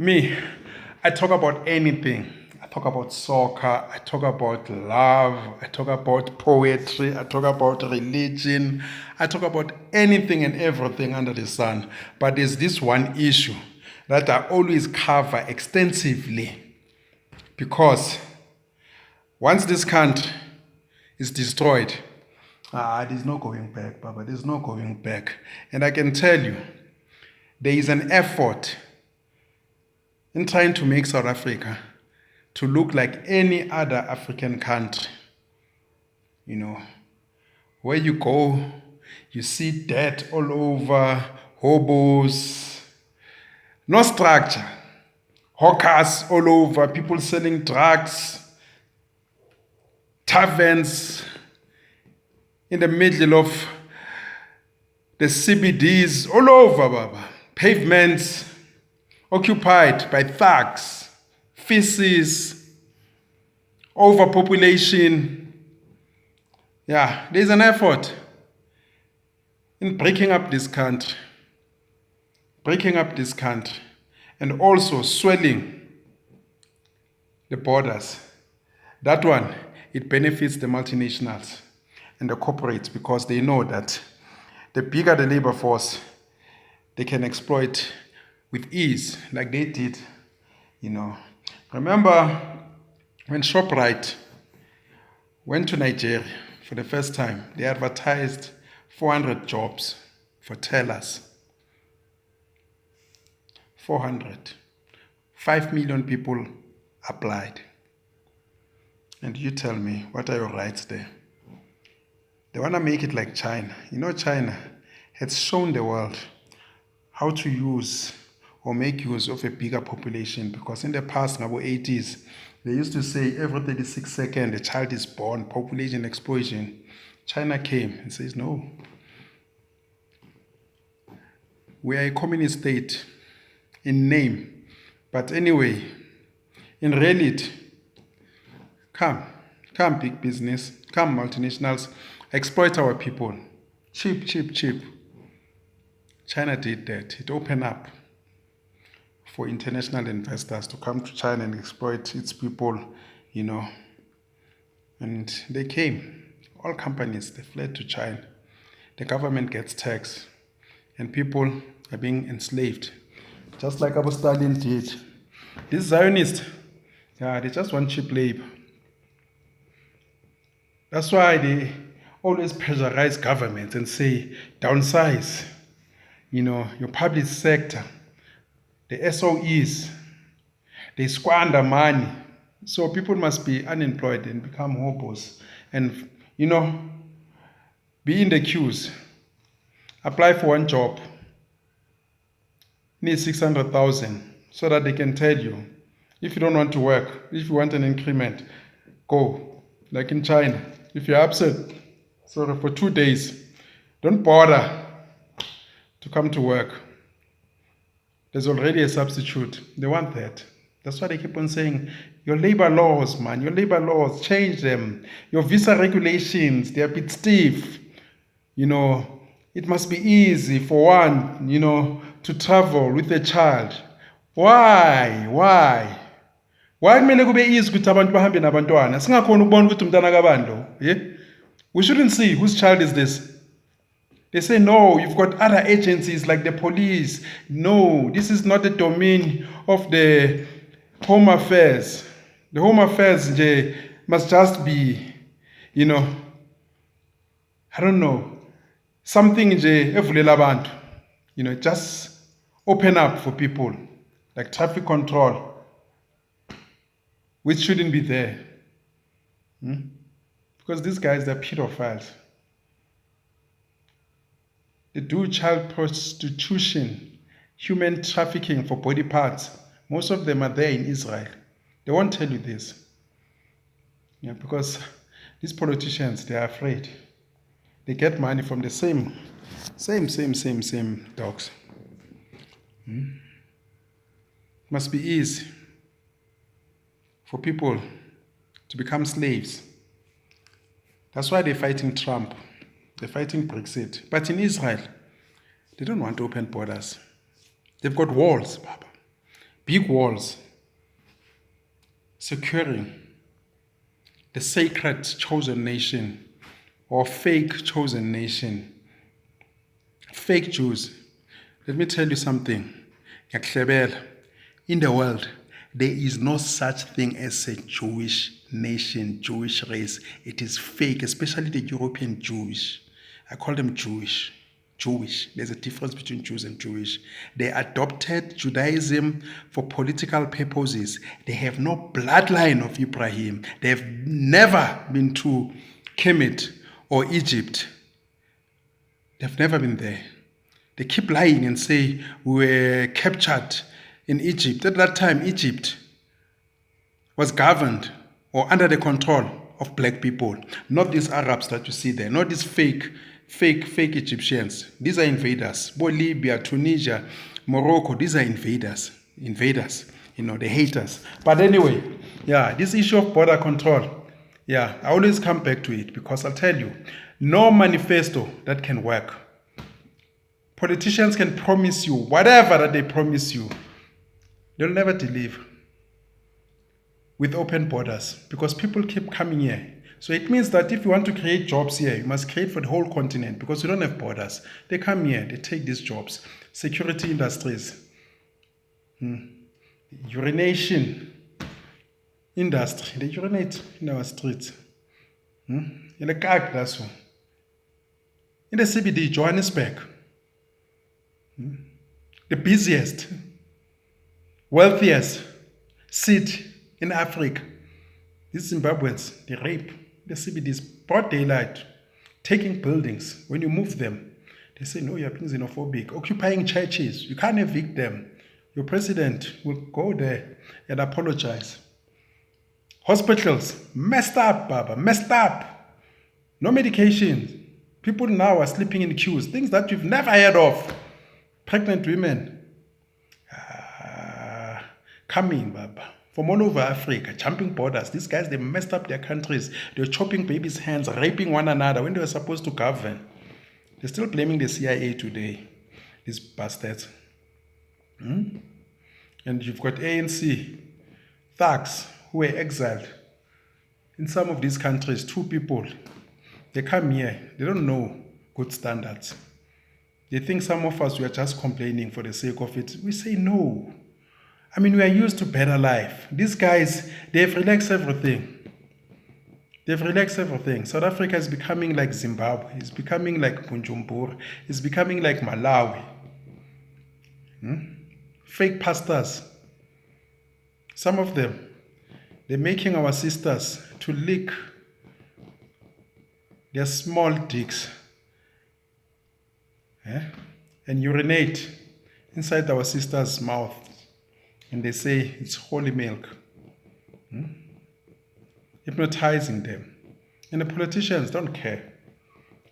Me, I talk about anything. I talk about soccer, I talk about love, I talk about poetry, I talk about religion, I talk about anything and everything under the sun. But there's this one issue that I always cover extensively because once this country is destroyed, there's no going back, Baba. There's no going back. And I can tell you, there is an effort in trying to make South Africa to look like any other African country. You know, where you go, you see debt all over, hobos, no structure, hawkers all over, people selling drugs, taverns in the middle of the CBDs all over, Baba. Pavements occupied by thugs, feces, overpopulation. Yeah, there's an effort in breaking up this country, and also swelling the borders. That one, it benefits the multinationals and the corporates because they know that the bigger the labor force, they can exploit with ease, like they did, Remember when ShopRite went to Nigeria for the first time, they advertised 400 jobs for tellers. 400. 5 million people applied. And you tell me, what are your rights there? They want to make it like China. China has shown the world how to use or make use of a bigger population, because in the past, in the 80s, they used to say every 36 seconds a child is born, population explosion. China came and says, no. We are a communist state in name, but anyway, in reality, come big business, come multinationals, exploit our people. Cheap. China did that. It opened up for international investors to come to China and exploit its people, And they came. All companies, they fled to China. The government gets taxed. And people are being enslaved. Just like Abu Stalin did. These Zionists, they just want cheap labor. That's why they always pressurize governments and say, downsize, your public sector. The SOEs, they squander money. So people must be unemployed and become hobos. And, be in the queues. Apply for one job. Need 600,000 so that they can tell you, if you don't want to work, if you want an increment, go. Like in China. If you're absent, for 2 days, don't bother to come to work. There's already a substitute. They want that. That's why they keep on saying, your labor laws, change them. Your visa regulations, they're a bit stiff. It must be easy for one, to travel with a child. Why? Why kumele kube easy ukuthi abantu bahambe nabantwana? Singakhona ukubona ukuthi umntana kabani lo? We shouldn't see whose child is this. They say, no, you've got other agencies like the police. No, this is not the domain of the Home Affairs. The Home Affairs must just be, I don't know, something evulela abantu. Just open up for people, like traffic control, which shouldn't be there. Because these guys, they're pedophiles. They do child prostitution, human trafficking for body parts. Most of them are there in Israel. They won't tell you this. Because these politicians, they are afraid. They get money from the same dogs. It must be easy for people to become slaves. That's why they're fighting Trump. They're fighting Brexit. But in Israel, they don't want open borders. They've got walls, Baba. big walls securing the sacred chosen nation or fake chosen nation, fake Jews. Let me tell you something. In the world, there is no such thing as a Jewish nation, Jewish race. It is fake, especially the European Jewish. I call them Jewish. Jewish. There's a difference between Jews and Jewish. They adopted Judaism for political purposes. They have no bloodline of Ibrahim. They have never been to Kemet or Egypt. They've never been there. They keep lying and say we were captured in Egypt. At that time, Egypt was governed or under the control of black people. Not these Arabs that you see there. Not these fake Egyptians. These are invaders. Libya, Tunisia, Morocco, these are invaders. They hate us. But anyway, this issue of border control, I always come back to it because I'll tell you, no manifesto that can work. Politicians can promise you whatever that they promise you. They'll never deliver with open borders because people keep coming here. So it means that if you want to create jobs here, you must create for the whole continent because you don't have borders. They come here, they take these jobs. Security industries, urination industry, they urinate in our streets. In the CBD, Johannesburg, the busiest, wealthiest city in Africa. These Zimbabweans, they rape the CBDs, broad daylight, taking buildings. When you move them, they say, no, you're being xenophobic. Occupying churches, you can't evict them. Your president will go there and apologize. Hospitals, messed up, Baba, messed up. No medication. People now are sleeping in queues, things that you've never heard of. Pregnant women coming, Baba, from all over Africa, jumping borders. These guys, they messed up their countries. They're chopping babies' hands, raping one another when they were supposed to govern. They're still blaming the CIA today, these bastards. And you've got ANC thugs who were exiled in some of these countries. 2 people, they come here, they don't know good standards. They think some of us, we are just complaining for the sake of it. We say no. I mean, we are used to better life. These guys, they've relaxed everything. South Africa is becoming like Zimbabwe. It's becoming like Bujumbura. It's becoming like Malawi. Fake pastors. Some of them, they're making our sisters to lick their small dicks and urinate inside our sisters' mouth. And they say it's holy milk. Hypnotizing them. And the politicians don't care.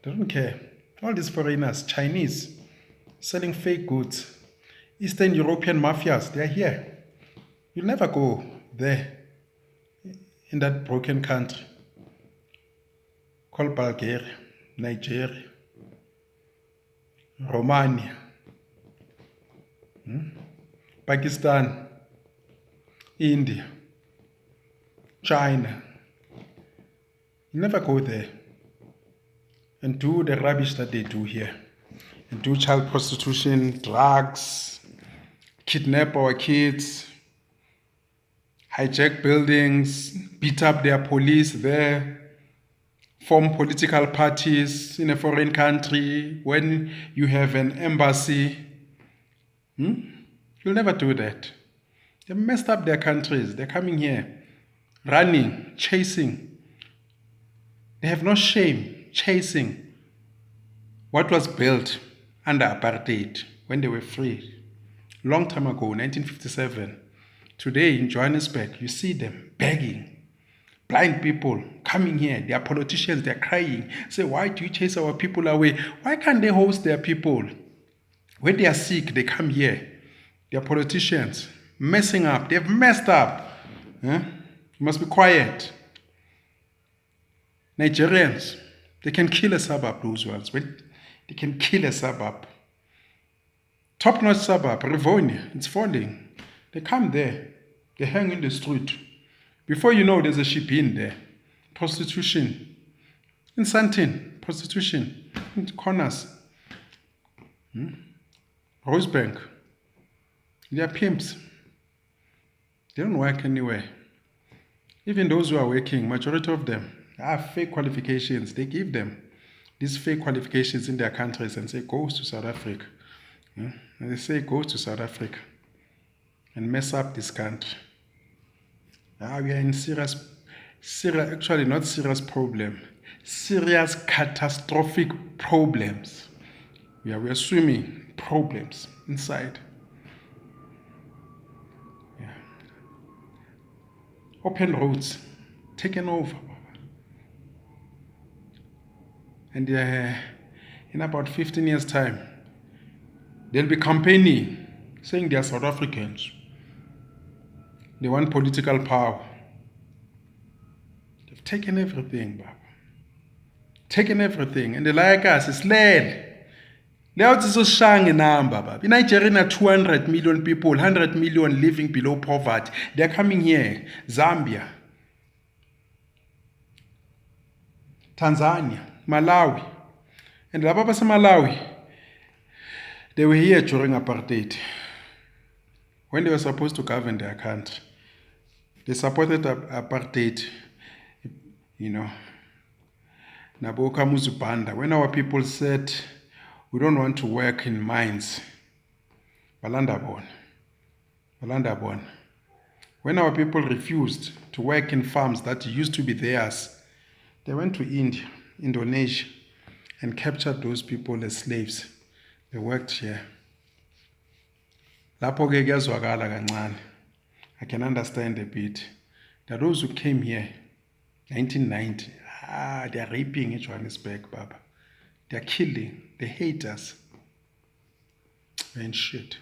They don't care. All these foreigners, Chinese, selling fake goods. Eastern European mafias, they are here. You'll never go there in that broken country called Bulgaria, Nigeria, Romania, Pakistan, India, China. You never go there and do the rubbish that they do here. And do child prostitution, drugs, kidnap our kids, hijack buildings, beat up their police there, form political parties in a foreign country when you have an embassy. You'll never do that. They messed up their countries. They're coming here, running, chasing. They have no shame chasing what was built under apartheid when they were free. Long time ago, 1957. Today in Johannesburg, you see them begging. Blind people coming here. They are politicians. They're crying. Say, why do you chase our people away? Why can't they host their people? When they are sick, they come here. They are politicians messing up. They've messed up. You must be quiet. Nigerians, they can kill a suburb, those ones. They can kill a suburb. Top-notch suburb, Rivonia, it's falling. They come there. They hang in the street. Before you know, there's a ship in there. Prostitution. In Sandton, prostitution. In corners. Rosebank. They are pimps. They don't work anywhere. Even those who are working, majority of them have fake qualifications. They give them these fake qualifications in their countries and say, go to South Africa. And they say, go to South Africa and mess up this country. Now we are in serious, actually not serious problem, serious catastrophic problems. We are swimming problems inside. Yeah. Open roads taken over. And in about 15 years' time, they'll be campaigning, saying they are South Africans. They want political power. They've taken everything, Baba. Taken everything. And they like us, it's lead. Now it's so shang number, Baba. In Nigeria, 200 million people, 100 million living below poverty. They're coming here. Zambia, Tanzania, Malawi. And the Baba Malawi, they were here during apartheid. When they were supposed to govern their country, they supported apartheid, you know. Naboka Muzubanda. When our people said, we don't want to work in mines, Balanda born. When our people refused to work in farms that used to be theirs, they went to India, Indonesia, and captured those people as slaves. They worked here. Lapho ke kuyazwakala kancane. I can understand a bit. There are those who came here, 1990. They are raping in Johannesburg, Baba. They are killing. They hate us. Man, shit.